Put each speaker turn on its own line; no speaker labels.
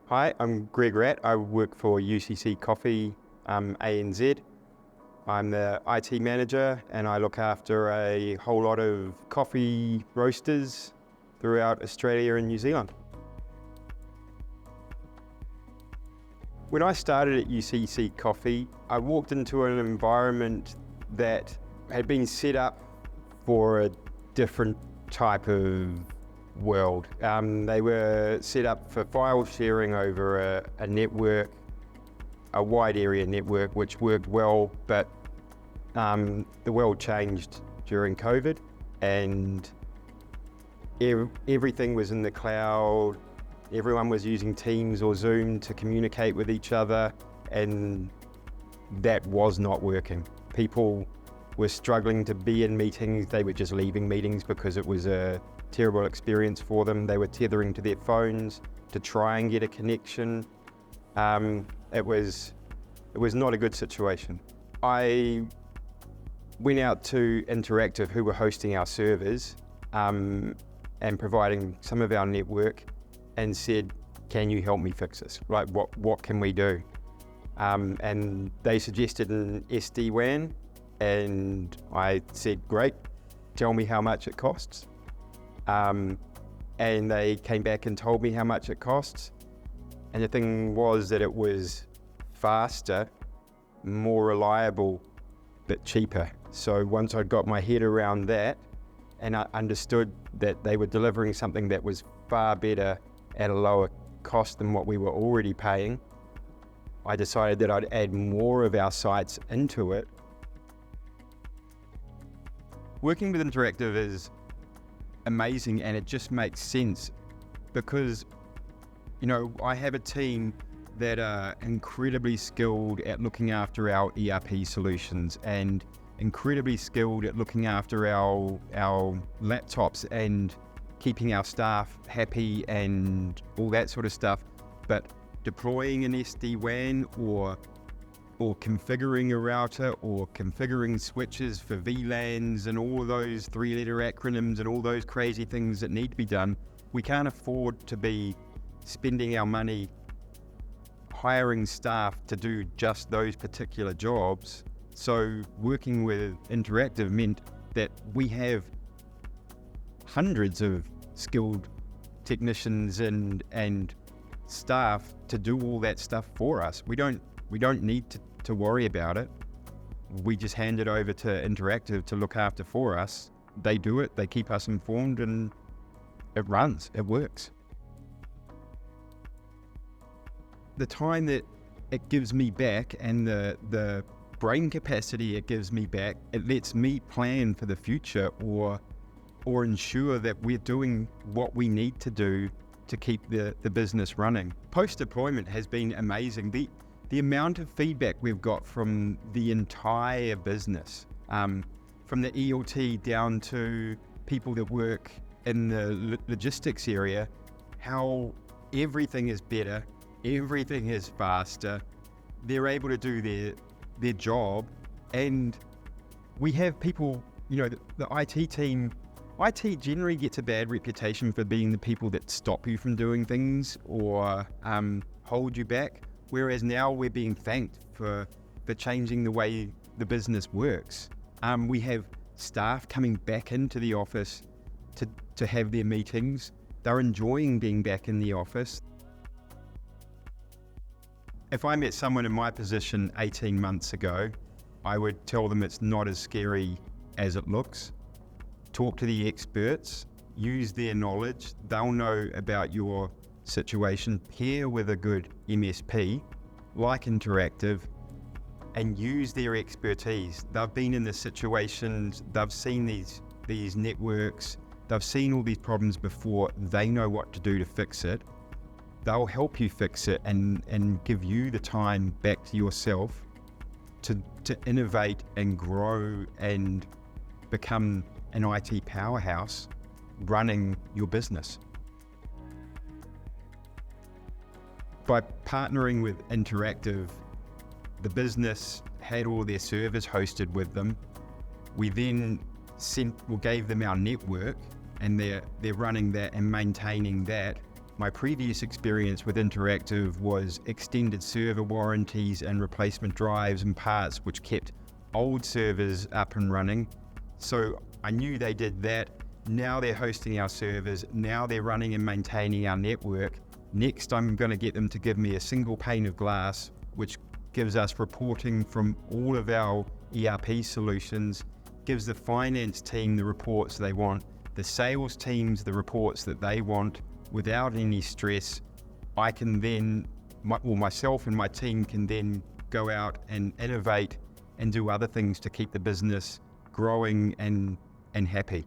Hi, I'm Greg Wratt. I work for UCC Coffee ANZ. I'm the IT manager and I look after a whole lot of coffee roasters throughout Australia and New Zealand. When I started at UCC Coffee, I walked into an environment that had been set up for a different type of world. They were set up for file sharing over a network, a wide area network, which worked well, but the world changed during COVID and everything was in the cloud. Everyone was using Teams or Zoom to communicate with each other, and that was not working. People were struggling to be in meetings. They were just leaving meetings because it was a terrible experience for them. They were tethering to their phones to try and get a connection. It was not a good situation. I went out to Interactive, who were hosting our servers and providing some of our network, and said, "Can you help me fix this? Like, what can we do?" And they suggested an SD-WAN, and I said, "Great, tell me how much it costs." And they came back and told me how much it costs. And the thing was that it was faster, more reliable, but cheaper. So once I got my head around that and I understood that they were delivering something that was far better at a lower cost than what we were already paying, I decided that I'd add more of our sites into it. Working with Interactive is amazing, and it just makes sense because, I have a team that are incredibly skilled at looking after our ERP solutions and incredibly skilled at looking after our laptops and keeping our staff happy and all that sort of stuff. But deploying an SD-WAN or configuring a router or configuring switches for VLANs and all those three-letter acronyms and all those crazy things that need to be done, we can't afford to be spending our money hiring staff to do just those particular jobs. So working with Interactive meant that we have hundreds of skilled technicians and staff to do all that stuff for us. We don't need to worry about it. We just hand it over to Interactive to look after for us. They do it, they keep us informed, and it runs, it works. The time that it gives me back and the brain capacity it gives me back, it lets me plan for the future or ensure that we're doing what we need to do to keep the business running. Post-deployment has been amazing. The amount of feedback we've got from the entire business, from the ELT down to people that work in the logistics area, how everything is better, everything is faster. They're able to do their job, and we have people, the IT team. IT generally gets a bad reputation for being the people that stop you from doing things or hold you back, whereas now we're being thanked for changing the way the business works. We have staff coming back into the office to have their meetings. They're enjoying being back in the office. If I met someone in my position 18 months ago, I would tell them it's not as scary as it looks. Talk to the experts, use their knowledge. They'll know about your situation. Pair with a good MSP, like Interactive, and use their expertise. They've been in the situations, they've seen these networks, they've seen all these problems before. They know what to do to fix it. They'll help you fix it and give you the time back to yourself to innovate and grow and become an IT powerhouse running your business. By partnering with Interactive, the business had all their servers hosted with them. We then gave them our network, and they're running that and maintaining that. My previous experience with Interactive was extended server warranties and replacement drives and parts, which kept old servers up and running. So I knew they did that. Now they're hosting our servers. Now they're running and maintaining our network. Next, I'm going to get them to give me a single pane of glass, which gives us reporting from all of our ERP solutions, gives the finance team the reports they want, the sales teams the reports that they want without any stress. I can then, myself and my team can then go out and innovate and do other things to keep the business growing and happy.